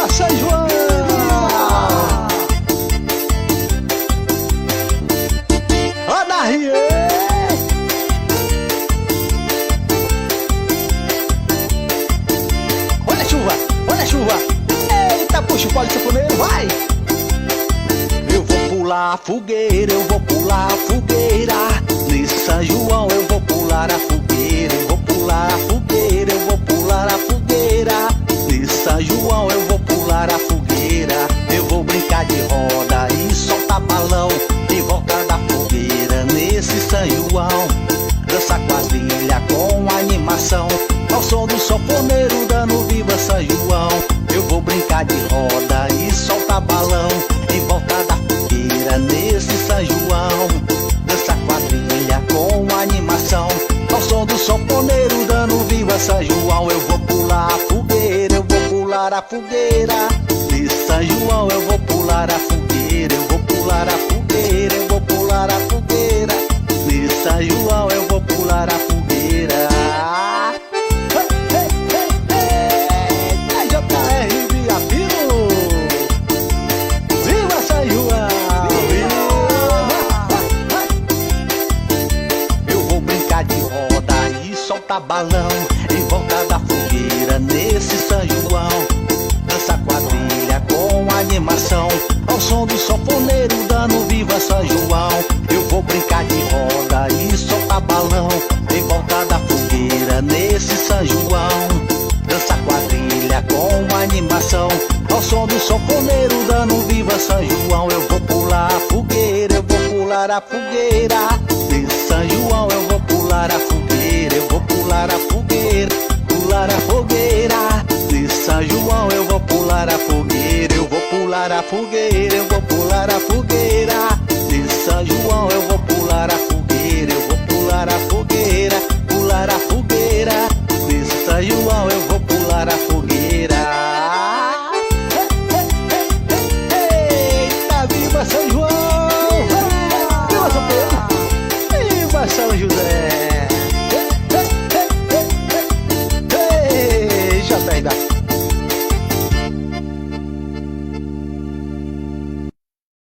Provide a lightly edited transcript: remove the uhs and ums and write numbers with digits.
Viva São João! Roda Rie! Olha a chuva, olha a chuva! Eita, puxa o pau de sanfoneiro, vai! Eu vou pular a fogueira, eu vou pular a fogueira. Nesse São João eu vou pular a fogueira, eu vou pular a fogueira, eu vou pular a fogueira. Nesse São João eu vou pular a fogueira. Eu vou brincar de roda e soltar balão em volta da fogueira. Nesse São João, dança quadrilha com animação, ao som do sanfoneiro dando viva São João. Eu vou brincar de roda e soltar balão em volta da fogueira. Nesse São João, dança quadrilha com animação, ao som do sanfoneiro dando viva São João. Eu vou pular a fogueira, eu vou pular a fogueira. Nesse São João eu vou pular a fogueira, eu vou pular a fogueira, eu vou pular a fogueira. Nesse São João eu vou pular a fogueira. JR Viapino, viva São João! Eu vou brincar de roda e soltar balão em volta da fogueira. Nesse São João, dança quadrilha com animação, ao som do sanfoneiro dando viva São João. Eu vou brincar de roda e soltar balão em volta da fogueira. Nesse São João, dança quadrilha com animação, ao som do sanfoneiro dando viva São João. Eu vou pular a fogueira, eu vou pular a fogueira. Nesse São João eu vou pular a fogueira, eu vou pular a fogueira, pular a fogueira. Nesse São João eu vou pular a fogueira, eu vou pular a fogueira, eu vou pular a fogueira. Nesse São João